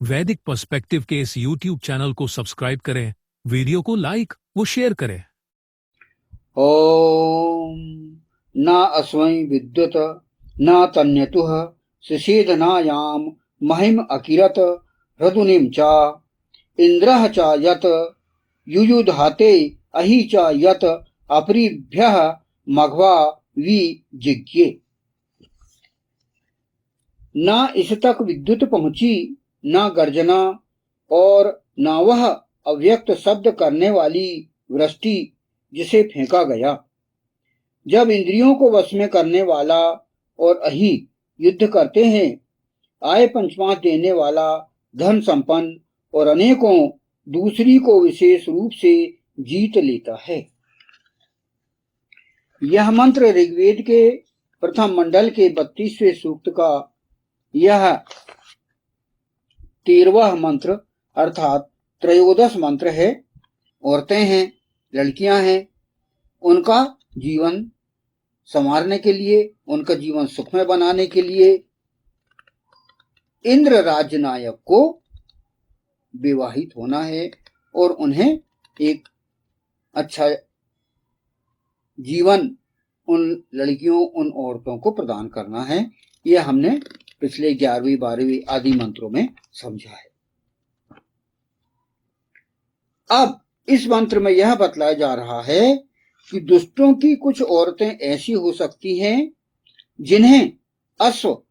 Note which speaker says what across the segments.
Speaker 1: वैदिक पर्सपेक्टिव के इस YouTube चैनल को सब्सक्राइब करें, वीडियो को लाइक व शेयर करें।
Speaker 2: ओम न अस्मै विद्युत न तन्यतुः शिशीदनायाम महिम अकिरत हृदुनिम च इंद्रः च यत युयुधाते अहि च यत अपरिभ्यः मघवा विजिज्ञे। न इस तक विद्युत पहुंची, न गर्जना और न वह अव्यक्त शब्द करने वाली वृष्टि जिसे फेंका गया। जब इंद्रियों को वश में करने वाला और अहि युद्ध करते हैं, आय पंचमांश देने वाला, धन संपन्न और अनेकों दूसरी को विशेष रूप से जीत लेता है। यह मंत्र ऋग्वेद के प्रथम मंडल के 32वें सूक्त का यह 13वां मंत्र अर्थात त्रयोदश मंत्र है। औरतें हैं, लड़कियां हैं, उनका जीवन संवारने के लिए, उनका जीवन सुखमय बनाने के लिए इंद्र राज्य नायक को विवाहित होना है और उन्हें एक अच्छा जीवन उन लड़कियों, उन औरतों को प्रदान करना है। यह हमने पिछले 11वीं 12वीं आदि मंत्रों में समझा है। अब इस मंत्र में यह बतलाया जा रहा है कि दुष्टों की कुछ औरतें ऐसी हो सकती हैं जिन्हें अश्व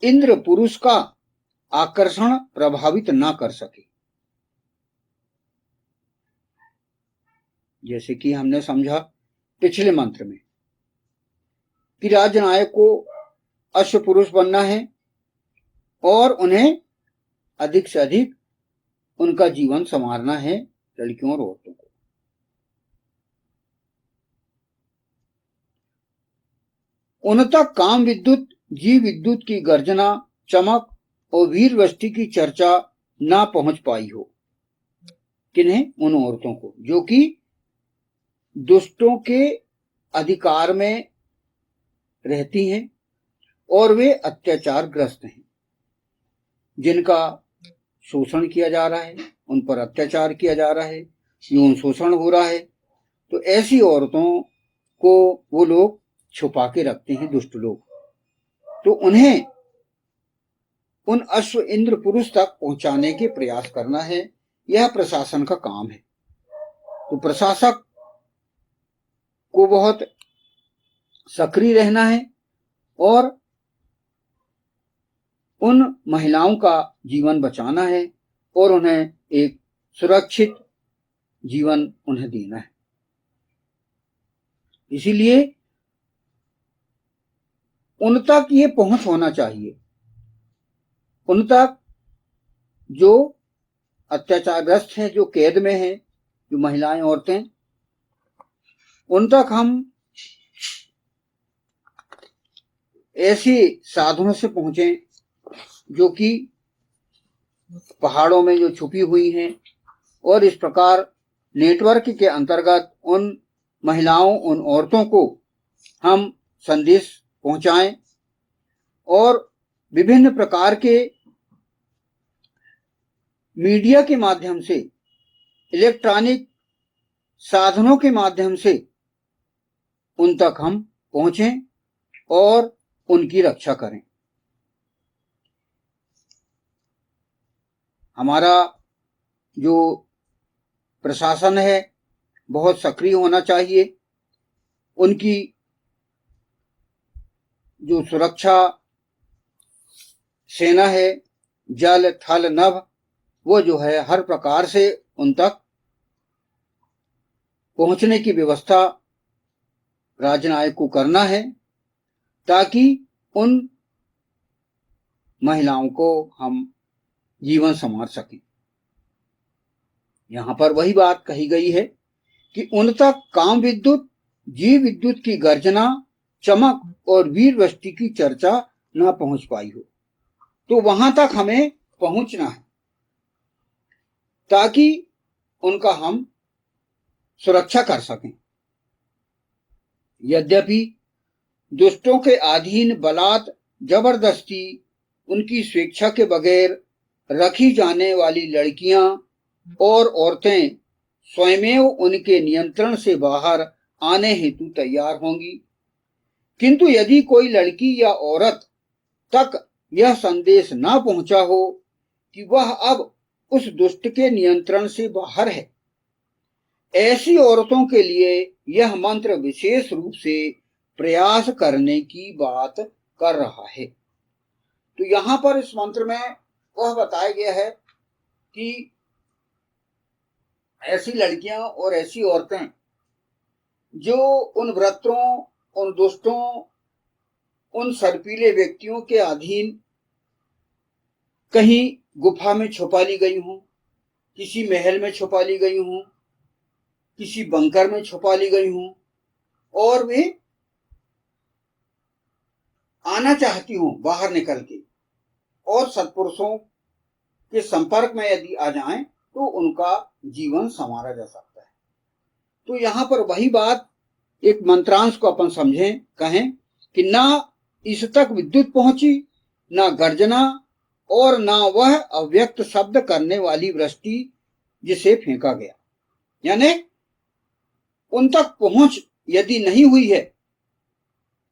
Speaker 2: इंद्र पुरुष का आकर्षण प्रभावित ना कर सके। जैसे कि हमने समझा पिछले मंत्र में कि राजनायक को अश्व पुरुष बनना है और उन्हें अधिक से अधिक उनका जीवन संवारना है, लड़कियों और औरतों को। उन तक काम विद्युत, जीव विद्युत की गर्जना, चमक और वीर वृष्टि की चर्चा ना पहुंच पाई हो। किन्हें? उन औरतों को जो कि दुष्टों के अधिकार में रहती हैं और वे अत्याचार ग्रस्त हैं, जिनका शोषण किया जा रहा है, उन पर अत्याचार किया जा रहा है, यौन शोषण हो रहा है। तो ऐसी औरतों को वो लोग छुपा के रखते हैं, दुष्ट लोग। तो उन्हें उन अश्व इंद्र पुरुष तक पहुंचाने के प्रयास करना है। यह प्रशासन का काम है। तो प्रशासक को बहुत सक्रिय रहना है और उन महिलाओं का जीवन बचाना है और उन्हें एक सुरक्षित जीवन उन्हें देना है। इसीलिए उन तक ये पहुंच होना चाहिए। उन तक जो अत्याचारग्रस्त हैं, जो कैद में हैं, जो महिलाएं, औरतें, उन तक हम ऐसे साधनों से पहुंचे जो कि पहाड़ों में जो छुपी हुई हैं, और इस प्रकार नेटवर्क के अंतर्गत उन महिलाओं, उन औरतों को हम संदेश पहुंचाएं और विभिन्न प्रकार के मीडिया के माध्यम से, इलेक्ट्रॉनिक साधनों के माध्यम से उन तक हम पहुंचें और उनकी रक्षा करें। हमारा जो प्रशासन है बहुत सक्रिय होना चाहिए। उनकी जो सुरक्षा सेना है, जल थल नभ, वो जो है हर प्रकार से उन तक पहुंचने की व्यवस्था राजनायक को करना है ताकि उन महिलाओं को हम जीवन संवार सकें। यहां पर वही बात कही गई है कि उन तक काम विद्युत, जीव विद्युत की गर्जना, चमक और वीर वृष्टि की चर्चा ना पहुंच पाई हो। तो वहां तक हमें पहुंचना है ताकि उनका हम सुरक्षा कर सकें। यद्यपि दुष्टों के अधीन बलात् जबरदस्ती, उनकी स्वेच्छा के बगैर रखी जाने वाली लड़कियां और औरतें स्वयमेव उनके नियंत्रण से बाहर आने हेतु तैयार होंगी। किंतु यदि कोई लड़की या औरत तक यह संदेश न पहुंचा हो कि वह अब उस दुष्ट के नियंत्रण से बाहर है, ऐसी औरतों के लिए यह मंत्र विशेष रूप से प्रयास करने की बात कर रहा है। तो यहां पर इस मंत्र में वह बताया गया है कि ऐसी लड़कियां और ऐसी औरतें जो उन व्रतों, उन दुष्टों, उन सर्पीले व्यक्तियों के अधीन कहीं गुफा में छुपा ली गई हूं, किसी महल में छुपा ली गई हूं, किसी बंकर में छुपा ली गई हूं, और वे आना चाहती हूं बाहर निकल के, और सत्पुरुषों के संपर्क में यदि आ जाएं तो उनका जीवन संवारा जा सकता है। तो यहां पर वही बात एक मंत्रांश को अपन समझें, कहें कि ना इस तक विद्युत पहुंची, ना गर्जना, और ना वह अव्यक्त शब्द करने वाली वृष्टि जिसे फेंका गया। यानी उन तक पहुंच यदि नहीं हुई है,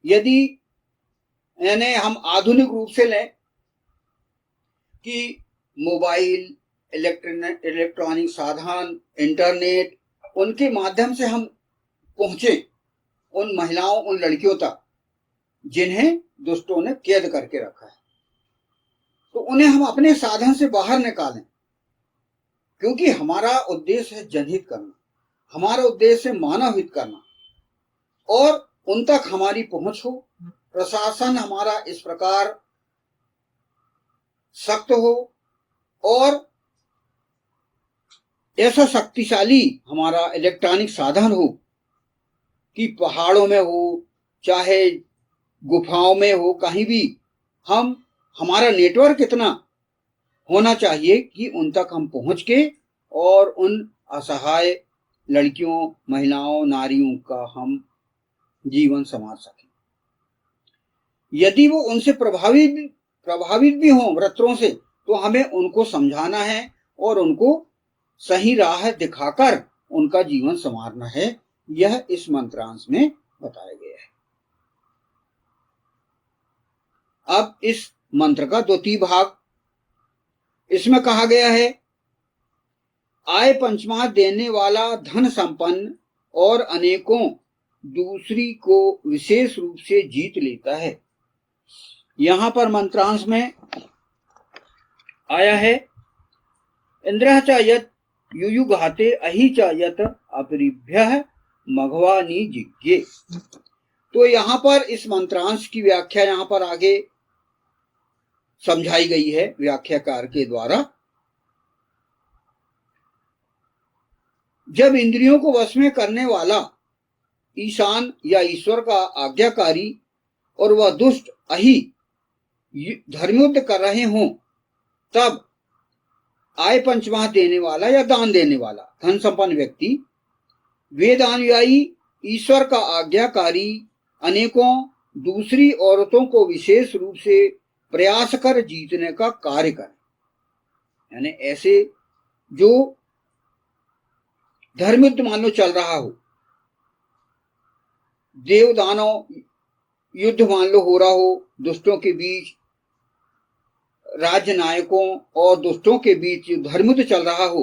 Speaker 2: यदि यानी हम आधुनिक रूप से लें कि मोबाइल, इलेक्ट्रॉनिक साधन, इंटरनेट, उनके माध्यम से हम पहुंचे उन महिलाओं, उन लड़कियों तक जिन्हें दुष्टों ने कैद करके रखा है, तो उन्हें हम अपने साधन से बाहर निकालें, क्योंकि हमारा उद्देश्य है जनहित करना, हमारा उद्देश्य है मानव हित करना, और उन तक हमारी पहुंच हो, प्रशासन हमारा इस प्रकार सख्त हो और ऐसा शक्तिशाली हमारा इलेक्ट्रॉनिक साधन हो कि पहाड़ों में हो, चाहे गुफाओं में हो, कहीं भी हम, हमारा नेटवर्क इतना होना चाहिए कि उन तक हम पहुंच के और उन असहाय लड़कियों, महिलाओं, नारियों का हम जीवन संवार सकें। यदि वो उनसे प्रभावित भी हों व्रतों से, तो हमें उनको समझाना है और उनको सही राह दिखाकर उनका जीवन संवारना है। यह इस मंत्रांश में बताया गया है। अब इस मंत्र का द्वितीय भाग, इसमें कहा गया है, आय पंचमा देने वाला धन संपन्न और अनेकों दूसरी को विशेष रूप से जीत लेता है। यहां पर मंत्रांश में आया है, इंद्रः च यत् युयुगाते अहि च यत् अपरिभ्यः मघवानी जिज्ञे। तो यहां पर इस मंत्रांश की व्याख्या यहां पर आगे समझाई गई है व्याख्याकार के द्वारा। जब इंद्रियों को वश में करने वाला ईशान या ईश्वर का आज्ञाकारी और वह दुष्ट अहि धर्मयुद्ध कर रहे हों, तब आय पंचमाह देने वाला या दान देने वाला धन संपन्न व्यक्ति वेदानुयायी ईश्वर का आज्ञाकारी अनेकों दूसरी औरतों को विशेष रूप से प्रयास कर जीतने का कार्य करें। यानी ऐसे जो धर्मयुद्ध मान लो चल रहा हो, देव दानव युद्ध मान लो हो रहा हो, दुष्टों के बीच, राज्य नायकों और दुष्टों के बीच धर्मयुद्ध चल रहा हो,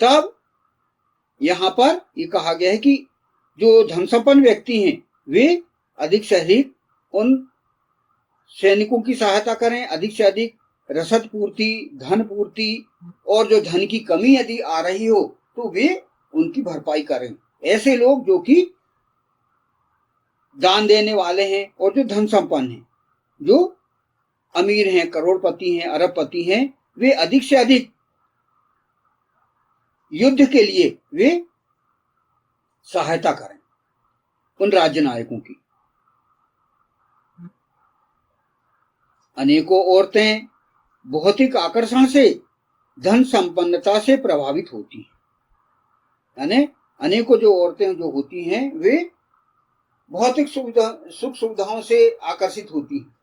Speaker 2: तब यहां पर ये कहा गया है कि जो धन संपन्न व्यक्ति हैं वे अधिक से अधिक उन सैनिकों की सहायता करें, अधिक से अधिक रसद पूर्ति, धन पूर्ति, और जो धन की कमी यदि आ रही हो तो वे उनकी भरपाई करें। ऐसे लोग जो कि दान देने वाले हैं और जो धन संपन्न हैं, जो अमीर हैं, करोड़पति हैं, अरबपति हैं, वे अधिक से अधिक युद्ध के लिए वे सहायता करें उन राज्य नायकों की। अनेकों औरतें भौतिक आकर्षण से, धन संपन्नता से प्रभावित होती हैं। यानी अनेकों जो औरतें जो होती हैं वे भौतिक सुख सुविधाओं से आकर्षित होती हैं,